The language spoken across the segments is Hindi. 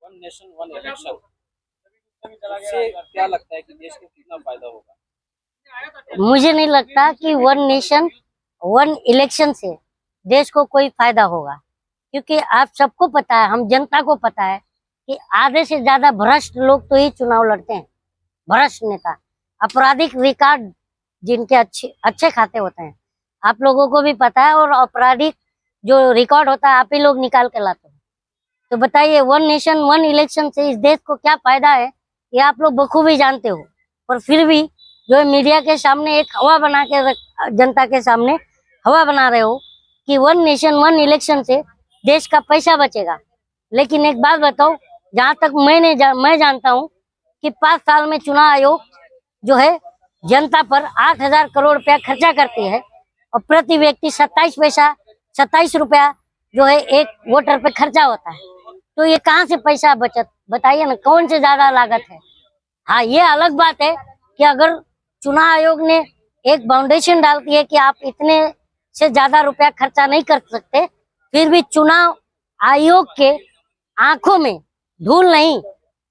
वन नेशन वन इलेक्शन, इससे क्या लगता है कि देश को कितना फायदा होगा? मुझे नहीं लगता कि वन नेशन वन इलेक्शन से देश को कोई फायदा होगा, क्योंकि आप सबको पता है, हम जनता को पता है कि आधे से ज्यादा भ्रष्ट लोग तो ही चुनाव लड़ते हैं। भ्रष्ट नेता, आपराधिक रिकॉर्ड जिनके अच्छे अच्छे खाते होते हैं, आप लोगों को भी पता है, और आपराधिक जो रिकॉर्ड होता है आप ही लोग निकाल के लाते हो। तो बताइए, वन नेशन वन इलेक्शन से इस देश को क्या फायदा है, ये आप लोग बखूबी जानते हो। पर फिर भी जो है मीडिया के सामने एक हवा बना के जनता के सामने हवा बना रहे हो कि वन नेशन वन इलेक्शन से देश का पैसा बचेगा। लेकिन एक बात बताओ, जहां तक मैं जानता हूं कि 5 साल में चुनाव आयोग जो है जनता पर 8,000 करोड़ रुपया खर्चा करती है, और प्रति व्यक्ति 27 रुपया जो है एक वोटर पे खर्चा होता है। तो ये कहाँ से पैसा बचत, बताइए ना, कौन से ज्यादा लागत है। हाँ, ये अलग बात है कि अगर चुनाव आयोग ने एक फाउंडेशन डालती है कि आप इतने से ज्यादा रुपया खर्चा नहीं कर सकते, फिर भी चुनाव आयोग के आंखों में धूल नहीं,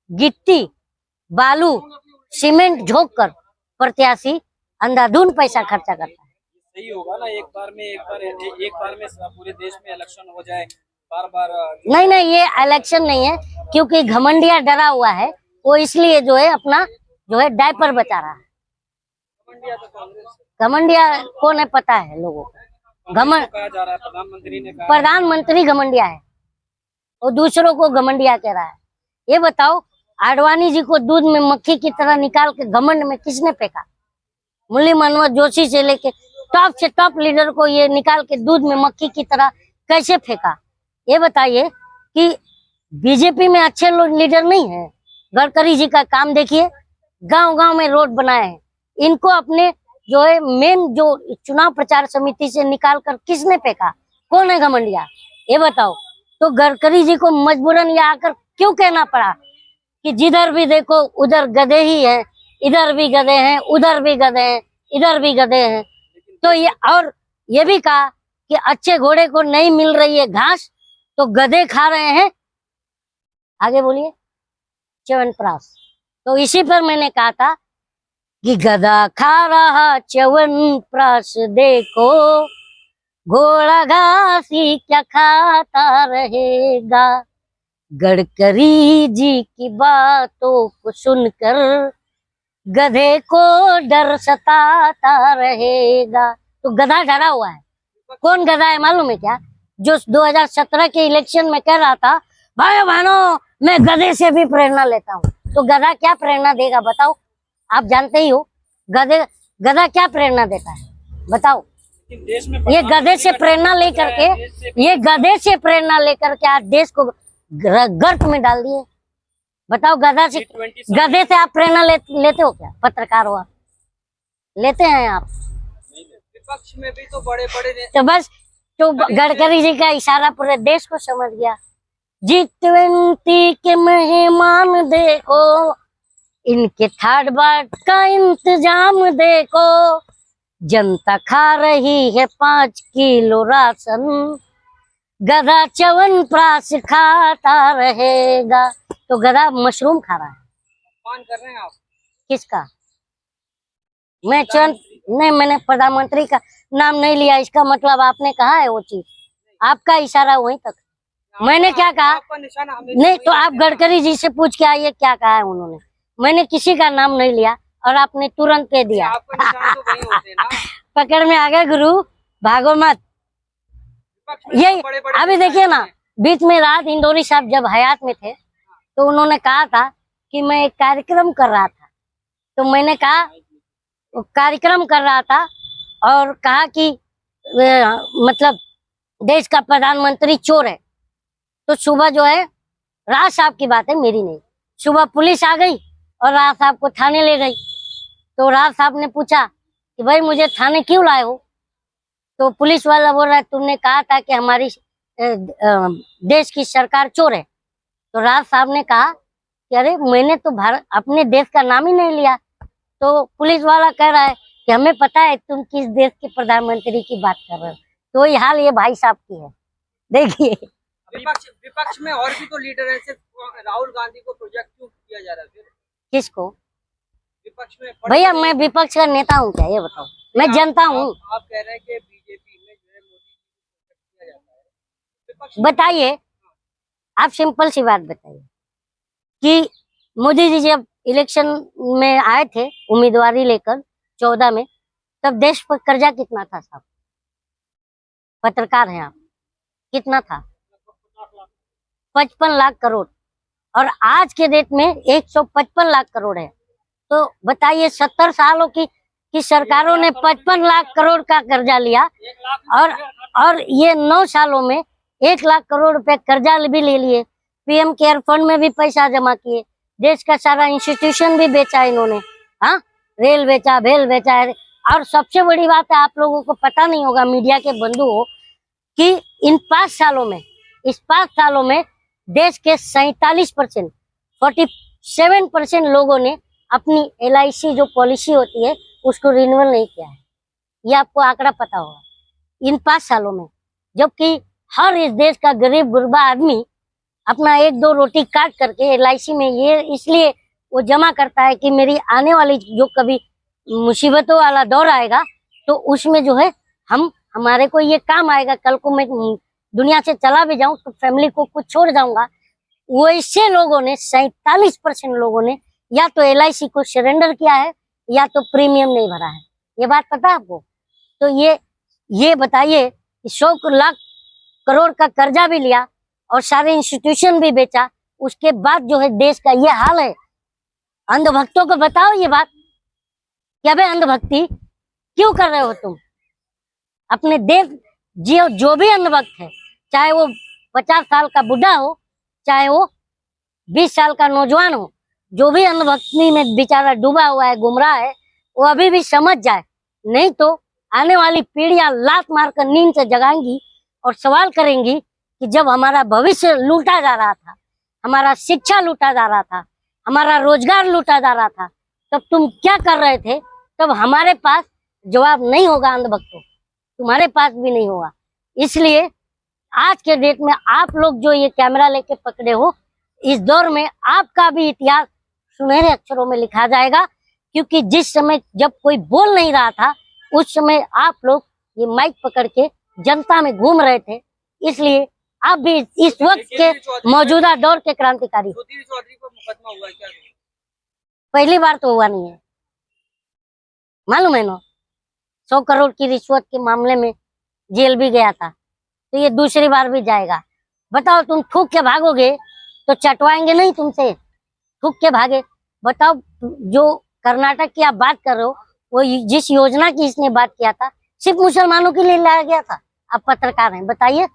गिट्टी, बालू, सीमेंट झोंक कर प्रत्याशी अंधाधुंध पैसा खर्चा करता है। सही होगा ना, एक बार में पूरे देश में इलेक्शन हो जाए, बार बार? नहीं, ये इलेक्शन नहीं है, क्योंकि घमंडिया डरा हुआ है, वो इसलिए जो है अपना जो है डायपर बचा रहा है। घमंडिया कौन है पता है लोगों को? कहा जा रहा है, प्रधानमंत्री ने कहा, प्रधानमंत्री घमंडिया है, और दूसरों को घमंडिया कह रहा है। ये बताओ, आडवाणी जी को दूध में मक्खी की तरह निकाल के घमंड में किसने फेंका? मुरली मनोहर जोशी से लेके टॉप से टॉप लीडर को ये निकाल के दूध में मक्खी की तरह कैसे फेंका? ये बताइए कि बीजेपी में अच्छे लोग लीडर नहीं है। गडकरी जी का काम देखिए, गांव-गांव में रोड बनाए हैं। इनको अपने जो है मेन जो चुनाव प्रचार समिति से निकाल कर किसने फेंका? कौन है घमंडिया? ये बताओ। तो गडकरी जी को मजबूरन ये आकर क्यों कहना पड़ा कि जिधर भी देखो उधर गधे ही हैं, इधर भी गधे हैं, उधर भी गधे हैं, इधर भी गधे हैं। तो ये भी कहा कि अच्छे घोड़े को नहीं मिल रही है घास, तो गधे खा रहे हैं। आगे बोलिए। च्यवनप्राश। तो इसी पर मैंने कहा था कि गधा खा रहा च्यवनप्राश देखो, घोड़ा घास ही क्या खाता रहेगा। गडकरी जी की बातों को सुनकर गधे को डर सताता रहेगा। तो गधा डरा हुआ है। कौन गधा है मालूम है क्या? जो 2017 के इलेक्शन में कह रहा था, भाई बहनों मैं गधे से भी प्रेरणा लेता हूँ। तो गधा क्या प्रेरणा देगा बताओ? आप जानते ही हो गधा क्या प्रेरणा देता है, बताओ? देश में ये गधे से प्रेरणा लेकर के आज देश को गर्त में डाल दिए। बताओ, गधे से आप प्रेरणा लेते हो क्या? पत्रकार हो आप, लेते हैं आप? विपक्ष में भी तो बड़े तो बस, तो गडकरी जी का इशारा पूरे देश को समझ गया। G20 के मेहमान देखो, इनके थर्ड बार का इंतजाम देखो, जनता खा रही है 5 किलो राशन, गधा च्यवनप्राश खाता रहेगा। तो गधा मशरूम खा रहा है। मान कर रहे हैं आप? किसका? मैंने प्रधानमंत्री का नाम नहीं लिया, इसका मतलब आपने कहा है वो चीज, आपका इशारा वहीं तक। मैंने क्या कहा? नहीं, तो आप गडकरी जी से पूछ के आइए क्या कहा है उन्होंने। मैंने किसी का नाम नहीं लिया और आपने तुरंत कह दिया। पकड़ में आ गए गुरु, भागो मत। ये अभी देखिए ना, बीच में रात इंदौरी साहब जब हयात में थे तो उन्होंने कहा था कि मैं एक कार्यक्रम कर रहा था। तो मैंने कहा कार्यक्रम कर रहा था और कहा कि मतलब देश का प्रधानमंत्री चोर है। तो सुबह जो है, राज साहब की बात है मेरी नहीं, सुबह पुलिस आ गई और राज साहब को थाने ले गई। तो राज साहब ने पूछा कि भाई मुझे थाने क्यों लाए हो? तो पुलिस वाला बोल रहा है तुमने कहा था कि हमारी देश की सरकार चोर है। तो राज साहब ने कहा कि अरे मैंने तो अपने देश का नाम ही नहीं लिया। तो पुलिस वाला कह रहा है कि हमें पता है तुम किस देश के प्रधानमंत्री की बात कर रहे हो। तो ये हाल ये भाई साहब की है, देखिए। विपक्ष में और भी तो लीडर हैं, सिर्फ राहुल गांधी को प्रोजेक्ट क्यों किया जा रहा है फिर किसको? विपक्ष में? भैया मैं विपक्ष का नेता हूँ क्या, ये बताओ? मैं जनता हूँ। आप कह रहे हैं कि बीजेपी में जो है मोदी जी को प्रोजेक्ट किया जाता है, विपक्ष बताइए, आप सिंपल सी बात बताइए कि मोदी जी जब इलेक्शन में आए थे उम्मीदवारी लेकर 14 में, तब देश पर कर्जा कितना था साहब? पत्रकार हैं आप, कितना था? 55 लाख करोड़। और आज के डेट में 155 लाख करोड़ है। तो बताइए 70 सालों की सरकारों ने 55 लाख करोड़ का कर्जा लिया, और ये 9 सालों में 1 लाख करोड़ रुपए कर्जा भी ले लिए। पीएम केयर फंड में भी पैसा जमा किए, देश का सारा इंस्टीट्यूशन भी बेचा इन्होंने। हाँ, रेल बेचा, भेल बेचा है। और सबसे बड़ी बात है, आप लोगों को पता नहीं होगा, मीडिया के बंधु हो, कि इन 5 सालों में, इस 5 सालों में देश के 47%, 47% लोगों ने अपनी LIC जो पॉलिसी होती है उसको रिन्यूअल नहीं किया है। ये आपको आंकड़ा पता होगा इन 5 सालों में। जबकि हर इस देश का गरीब गुरबा आदमी अपना 1-2 रोटी काट करके LIC में ये इसलिए वो जमा करता है कि मेरी आने वाली जो कभी मुसीबतों वाला दौर आएगा तो उसमें जो है हमारे को ये काम आएगा। कल को मैं दुनिया से चला भी जाऊं तो फैमिली को कुछ छोड़ जाऊंगा। वैसे लोगों ने 47% लोगों ने या तो LIC को सरेंडर किया है या तो प्रीमियम नहीं भरा है। ये बात पता है आपको? तो ये बताइए, 100 लाख करोड़ का कर्जा भी लिया और सारे इंस्टीट्यूशन भी बेचा, उसके बाद जो है देश का ये हाल है। अंधभक्तों को बताओ ये बात कि अबे अंधभक्ति क्यों कर रहे हो तुम? अपने देश जो भी अंधभक्त है, चाहे वो 50 साल का बुढ़ा हो, चाहे वो 20 साल का नौजवान हो, जो भी अंधभक्ति में बेचारा डूबा हुआ है, गुमराह है, वो अभी भी समझ जाए। नहीं तो आने वाली पीढ़ियां लात मारकर नींद से जगाएंगी और सवाल करेंगी कि जब हमारा भविष्य लूटा जा रहा था, हमारा शिक्षा लूटा जा रहा था, हमारा रोजगार लूटा जा रहा था, तब तुम क्या कर रहे थे? तब हमारे पास जवाब नहीं होगा अंधभक्तों, तुम्हारे पास भी नहीं होगा। इसलिए आज के डेट में आप लोग जो ये कैमरा लेके पकड़े हो, इस दौर में आपका भी इतिहास सुनहरे अक्षरों में लिखा जाएगा। क्योंकि जिस समय जब कोई बोल नहीं रहा था, उस समय आप लोग ये माइक पकड़ के जनता में घूम रहे थे। इसलिए आप भी इस वक्त के मौजूदा दौर के क्रांतिकारी। चौधरी को मुकदमा हुआ क्या? पहली बार तो हुआ नहीं है, मालूम है ना? 100 करोड़ की रिश्वत के मामले में जेल भी गया था, तो ये दूसरी बार भी जाएगा। बताओ, तुम थूक के भागोगे तो चटवाएंगे नहीं तुमसे? थूक के भागे। बताओ, जो कर्नाटक की आप बात कर रहे हो, वो जिस योजना की इसने बात किया था, सिर्फ मुसलमानों के लिए लाया गया था। आप पत्रकार हैं, बताइए,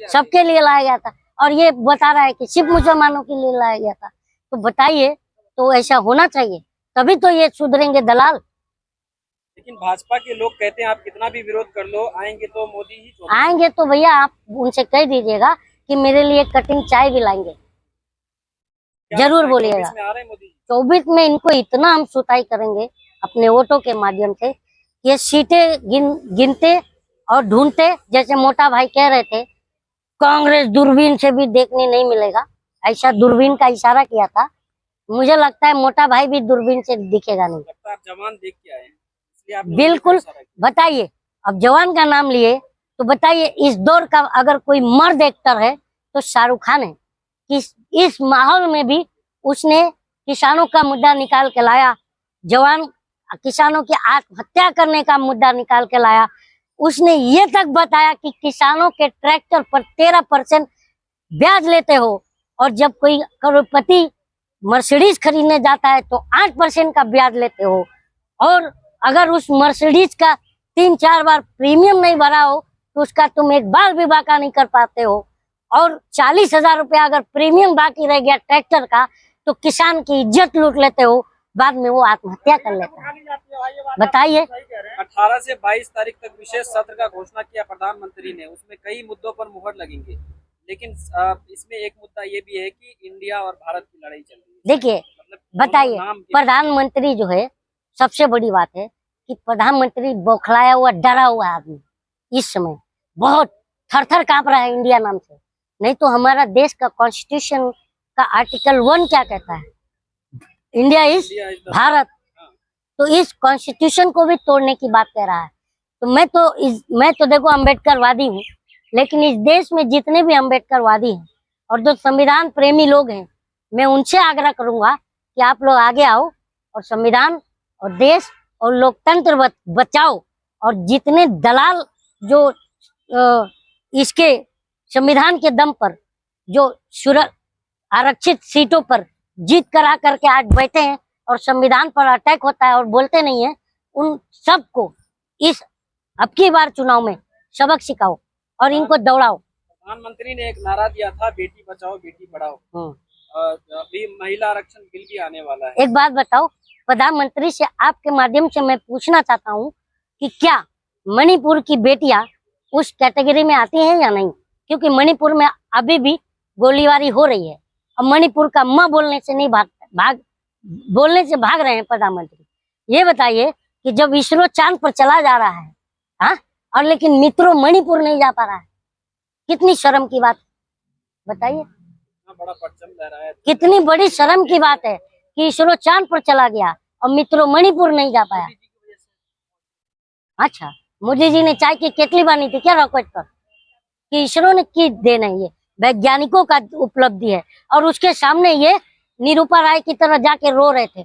सबके लिए लाया गया था, और ये बता रहा है कि सिर्फ मुसलमानों के लिए लाया गया था। तो बताइए, तो ऐसा होना चाहिए, तभी तो ये सुधरेंगे दलाल। लेकिन भाजपा के लोग कहते हैं आप कितना भी विरोध कर लो, आएंगे तो मोदी ही आएंगे। तो भैया आप उनसे कह दीजिएगा कि मेरे लिए कटिंग चाय भी लाएंगे, जरूर बोलिएगा। 24 में इनको इतना हम सुताई करेंगे अपने वोटों के माध्यम से, ये सीटें गिनते और ढूंढते, जैसे मोटा भाई कह रहे थे, कांग्रेस दूरबीन से भी देखने नहीं मिलेगा, ऐसा दूरबीन का इशारा किया था। मुझे लगता है मोटा भाई भी दूरबीन से दिखेगा नहीं। लगता है आप जवान देख के आए हैं, इसलिए आप बिल्कुल। बताइए, अब जवान का नाम लिए तो बताइए, इस दौर का अगर कोई मर्द एक्टर है तो शाहरुख खान है। इस माहौल में भी उसने किसानों का मुद्दा निकाल के लाया, जवान किसानों की आत्महत्या करने का मुद्दा निकाल के लाया। उसने ये तक बताया कि किसानों के ट्रैक्टर पर 13% ब्याज लेते हो, और जब कोई करोड़पति मर्सिडीज खरीदने जाता है तो 8% का ब्याज लेते हो, और अगर उस मर्सिडीज का 3-4 बार प्रीमियम नहीं भरा हो तो उसका तुम एक बार भी बाका नहीं कर पाते हो, और 40,000 रुपया अगर प्रीमियम बाकी रह गया ट्रैक्टर का तो किसान की इज्जत लूट लेते हो, बाद में वो आत्महत्या कर लेता है। बताइए। 18 से 22 तारीख तक विशेष सत्र का घोषणा किया प्रधानमंत्री ने, उसमें कई मुद्दों पर मुहर लगेंगे, लेकिन इसमें एक मुद्दा ये भी है कि इंडिया और भारत की लड़ाई चल रही है। देखिए, बताइए, प्रधानमंत्री जो है, सबसे बड़ी बात है कि प्रधानमंत्री बौखलाया हुआ, डरा हुआ आदमी इस समय बहुत, थर थर कांप रहा है इंडिया नाम से। नहीं तो हमारा देश का कॉन्स्टिट्यूशन का आर्टिकल 1 क्या कहता है? India is India is the Bharat. तो इस कॉन्स्टिट्यूशन को भी तोड़ने की बात कह रहा है। तो मैं तो देखो अम्बेडकरवादी हूँ, लेकिन इस देश में जितने भी अम्बेडकरवादी हैं और जो संविधान प्रेमी लोग हैं, मैं उनसे आग्रह करूंगा कि आप लोग आगे आओ और संविधान और देश और लोकतंत्र बचाओ। और जितने दलाल जो इसके संविधान के दम पर जो आरक्षित सीटों पर जीत करा करके आज बैठे हैं और संविधान पर अटैक होता है और बोलते नहीं है, उन सबको इस अब की बार चुनाव में सबक सिखाओ और इनको दौड़ाओ। प्रधानमंत्री ने एक नारा दिया था, बेटी बचाओ बेटी पढ़ाओ। अभी महिला आरक्षण बिल भी आने वाला है। एक बात बताओ, प्रधानमंत्री से आपके माध्यम से मैं पूछना चाहता हूँ कि क्या मणिपुर की बेटियां उस कैटेगरी में आती हैं या नहीं? क्योंकि मणिपुर में अभी भी गोलीबारी हो रही है और मणिपुर का मां बोलने से नहीं बोलने से भाग रहे हैं प्रधानमंत्री। ये बताइए कि जब इसरो चांद पर चला जा रहा है, हाँ, और लेकिन मित्रों मणिपुर नहीं जा पा रहा है, कितनी शर्म की बात बताइए। बड़ा परचम लहरा है। कितनी बड़ी शर्म की बात है कि इसरो चांद पर चला गया और मित्रों मणिपुर नहीं जा पाया। अच्छा, मोदी जी ने चाय की केतली बानी थी क्या रॉकेट पर? कि इसरो ने की देना है, ये वैज्ञानिकों का उपलब्धि है। और उसके सामने ये निरूपा राय की तरह जाके रो रहे थे।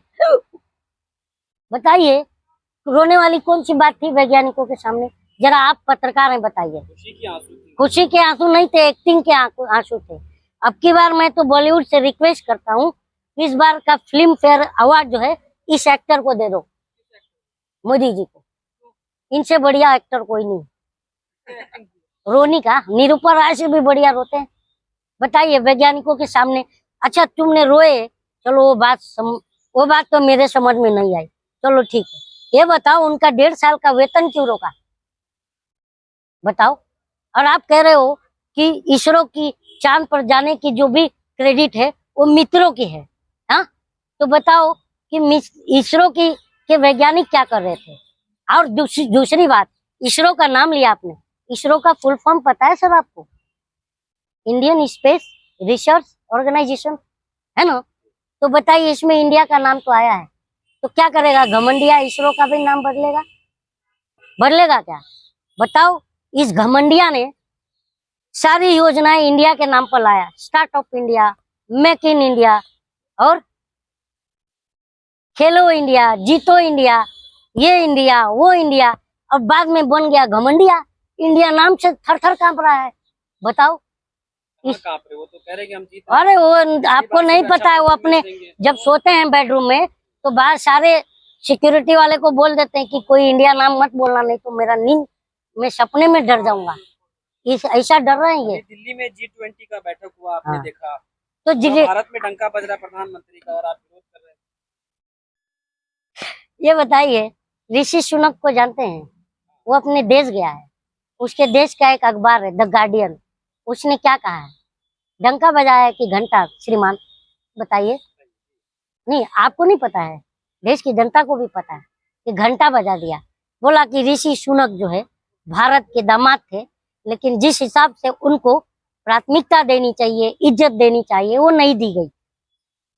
बताइए, रोने वाली कौन सी बात थी वैज्ञानिकों के सामने? जरा आप पत्रकार हैं, बताइए। खुशी के आंसू थे। खुशी के आंसू नहीं थे, एक्टिंग के आंसू थे। अब की बार मैं तो बॉलीवुड से रिक्वेस्ट करता हूँ, इस बार का फिल्म फेयर अवार्ड जो है इस एक्टर को दे दो, मोदी जी को। इनसे बढ़िया एक्टर कोई नहीं। रोनी का निरूपा राय से भी बढ़िया रोते हैं। बताइए वैज्ञानिकों के सामने। अच्छा तुमने रोए, चलो वो बात तो मेरे समझ में नहीं आई, चलो ठीक है। ये बताओ उनका 1.5 साल का वेतन क्यों रोका? बताओ। और आप कह रहे हो कि इसरो की चांद पर जाने की जो भी क्रेडिट है वो मित्रों की है। हाँ, तो बताओ कि इसरो के वैज्ञानिक क्या कर रहे थे? और दूसरी बात, इसरो का नाम लिया आपने, इसरो का फुल फॉर्म पता है सर आपको? इंडियन स्पेस रिसर्च ऑर्गेनाइजेशन है ना? तो बताइए, इसमें इंडिया का नाम तो आया है, तो क्या करेगा घमंडिया? इसरो का भी नाम बदलेगा क्या? बताओ। इस घमंडिया ने सारी योजनाएं इंडिया के नाम पर लाया, startup India, make in India और खेलो इंडिया, जीतो इंडिया, ये इंडिया वो इंडिया, और बाद में बन गया घमंडिया। इंडिया नाम से थर थर कांप रहा है। बताओ। वो तो कह रहे कि हम जीत। अरे वो आपको नहीं पता है, वो अपने जब सोते हैं बेडरूम में तो बाहर सारे सिक्योरिटी वाले को बोल देते हैं कि कोई इंडिया नाम मत बोलना, नहीं तो मेरा नींद मैं सपने में डर जाऊंगा। ऐसा डर रहे हैं ये। दिल्ली में G20 का बैठक हुआ, आपने देखा? तो भारत में डंका बज रहा है प्रधानमंत्री का और आप विरोध कर रहे हैं। ये बताइए, ऋषि सुनक को जानते हैं? वो अपने देश गया है, उसके देश का एक अखबार है द गार्डियन, उसने क्या कहा है? डंका बजाया है कि घंटा? श्रीमान बताइए। नहीं, आपको नहीं पता है, देश की जनता को भी पता है कि घंटा बजा दिया। बोला कि ऋषि सुनक जो है भारत के दामाद थे, लेकिन जिस हिसाब से उनको प्राथमिकता देनी चाहिए, इज्जत देनी चाहिए, वो नहीं दी गई।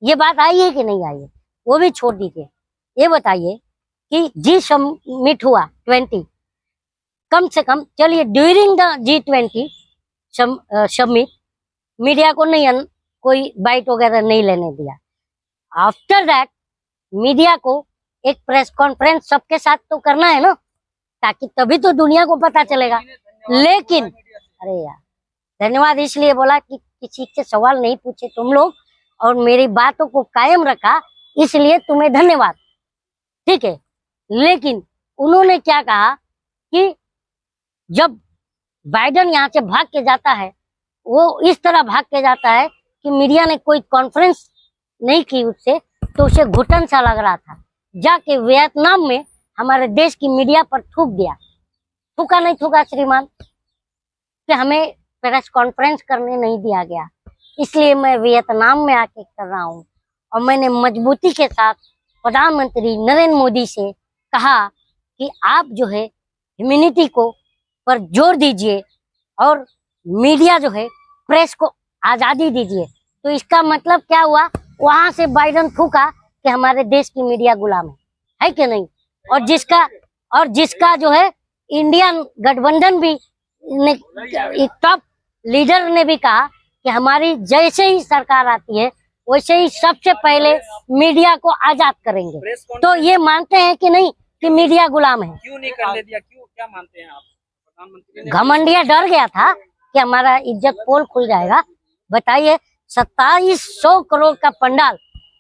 ये बात आई है कि नहीं आई है? वो भी छोड़ दीजिए। ये बताइए कि जी समिट हुआ 20, कम से कम चलिए during the G20 summit media को नहीं कोई बाइट वगैरह नहीं लेने दिया। आफ्टर दैट मीडिया को एक प्रेस कॉन्फ्रेंस सबके साथ तो करना है ना, ताकि तभी तो दुनिया को पता चलेगा। लेकिन अरे यार, धन्यवाद इसलिए बोला कि किसी से सवाल नहीं पूछे तुम लोग और मेरी बातों को कायम रखा, इसलिए तुम्हें धन्यवाद, ठीक है। लेकिन उन्होंने क्या कहा कि जब बाइडेन यहाँ से भाग के जाता है, वो इस तरह भाग के जाता है कि मीडिया ने कोई कॉन्फ्रेंस नहीं की उससे, तो उसे घुटन सा लग रहा था। जाके वियतनाम में हमारे देश की मीडिया पर थूक दिया। थूका नहीं थूका श्रीमान? कि हमें प्रेस कॉन्फ्रेंस करने नहीं दिया गया, इसलिए मैं वियतनाम में आके कर रहा हूँ। और मैंने मजबूती के साथ प्रधानमंत्री नरेंद्र मोदी से कहा कि आप जो है ह्यूमैनिटी को पर जोर दीजिए, और मीडिया जो है, प्रेस को आजादी दीजिए। तो इसका मतलब क्या हुआ, वहां से बाइडन थूका कि हमारे देश की मीडिया गुलाम है कि नहीं। और जिसका जो है इंडियन गठबंधन भी टॉप लीडर ने भी कहा कि हमारी जैसे ही सरकार आती है वैसे ही सबसे पहले मीडिया को आजाद करेंगे। प्रेस तो कॉन्फ्रेंस ये मानते हैं कि नहीं कि मीडिया गुलाम है। क्यों नहीं करने दिया, क्यों, क्या मानते हैं आप? प्रधानमंत्री ने घमंडिया डर गया था कि हमारा इज्जत पोल खुल जाएगा। बताइए, 2700 करोड़ का पंडाल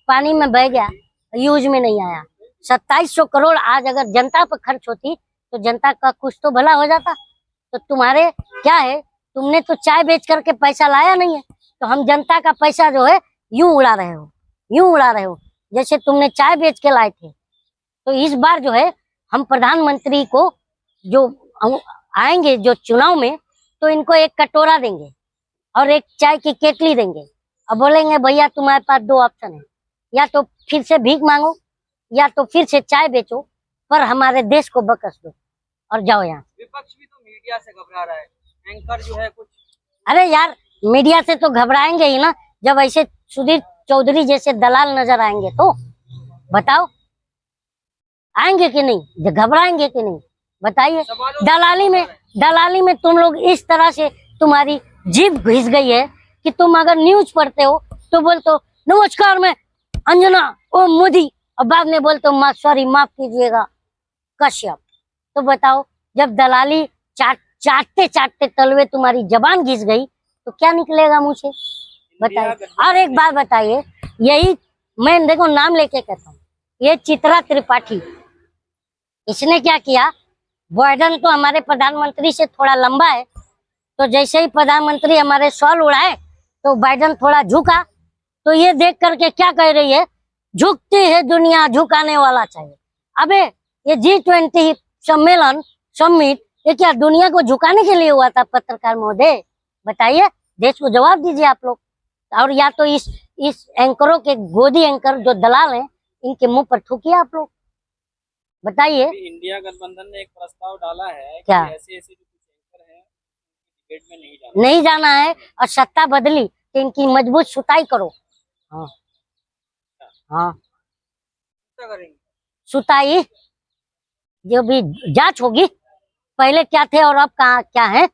पानी में बह गया, यूज में नहीं आया। 2700 करोड़ आज अगर जनता पर खर्च होती तो जनता का कुछ तो भला हो जाता। तो तुम्हारे क्या है, तुमने तो चाय बेच करके पैसा लाया नहीं है, तो हम जनता का पैसा जो है यूं उड़ा रहे हो जैसे तुमने चाय बेच के लाए थे। तो इस बार जो है हम प्रधानमंत्री को जो आएंगे जो चुनाव में, तो इनको एक कटोरा देंगे और एक चाय की केतली देंगे और बोलेंगे भैया तुम्हारे पास दो ऑप्शन है, या तो फिर से भीख मांगो या तो फिर से चाय बेचो, पर हमारे देश को बकस दो और जाओ यहाँ। विपक्ष भी तो मीडिया से घबरा रहा है, एंकर जो है कुछ। अरे यार, मीडिया से तो घबराएंगे ही ना, जब ऐसे सुधीर चौधरी जैसे दलाल नजर आएंगे तो बताओ आएंगे कि नहीं, घबराएंगे कि नहीं, बताइए। दलाली में तुम लोग इस तरह से तुम्हारी जीभ घिस गई है कि तुम अगर न्यूज पढ़ते हो तो बोलते हो नमस्कार मैं अंजना ओ मोदी, और बाद में बोलते हो सॉरी माफ कीजिएगा कश्यप। तो बताओ, जब दलाली चाटते चाटते तलवे तुम्हारी जबान घिस गई तो क्या निकलेगा मुंह से, बताइए। और एक बात बताइए, यही मैं देखो नाम लेके कहता हूँ, ये चित्रा त्रिपाठी, इसने क्या किया, बाइडन तो हमारे प्रधानमंत्री से थोड़ा लंबा है, तो जैसे ही प्रधानमंत्री हमारे सॉल उड़ाए तो बाइडन थोड़ा झुका, तो ये देख करके क्या कह रही है, झुकती है दुनिया झुकाने वाला चाहिए। अबे ये G20 समिट ये क्या दुनिया को झुकाने के लिए हुआ था पत्रकार महोदय, बताइए, देश को जवाब दीजिए आप लोग। और या तो इस एंकरों के गोदी एंकर जो दलाल हैं इनके मुंह पर थूकिए आप लोग, बताइए। इंडिया गठबंधन ने एक प्रस्ताव डाला है कि क्या? ऐसे जो कुछ एंकर हैं डिबेट में नहीं जाना है और सत्ता बदली तो इनकी मजबूत सुताई करो। हाँ हाँ, क्या करेंगे? सुताई जो भी जांच होगी, पहले क्या थे और अब कहाँ क्या है,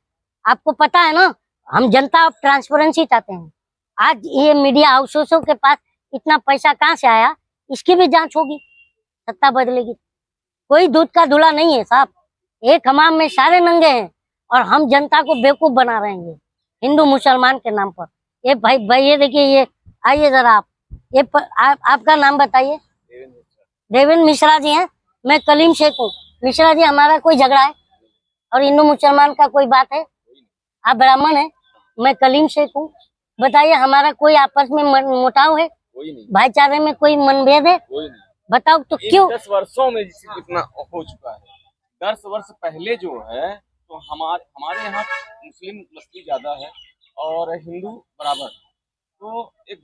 आपको पता है ना। हम जनता अब ट्रांसपेरेंसी चाहते हैं। आज ये मीडिया हाउसों के पास इतना पैसा कहाँ से आया, इसकी भी जांच होगी, सत्ता बदलेगी। कोई दूध का धुला नहीं है साहब, एक हमाम में सारे नंगे हैं और हम जनता को बेवकूफ बना रहे हैं हिंदू मुसलमान के नाम पर। ये भाई ये देखिए, ये आइए जरा आप, ये आपका नाम बताइए। देवेंद्र मिश्रा जी हैं, मैं कलीम शेख हूँ। मिश्रा जी, हमारा कोई झगड़ा है और हिंदू मुसलमान का कोई बात है? आप ब्राह्मण हैं, मैं कलीम शेख हूँ, बताइए हमारा कोई आपस में मुटाव है? कोई नहीं। भाईचारे में कोई मनभेद है? कोई नहीं। बताओ तो क्यों? 10 वर्षों में कितना हो चुका है। 10 वर्ष पहले जो है तो हमारे यहाँ मुस्लिम बस्ती ज्यादा है और हिंदू बराबर, तो एक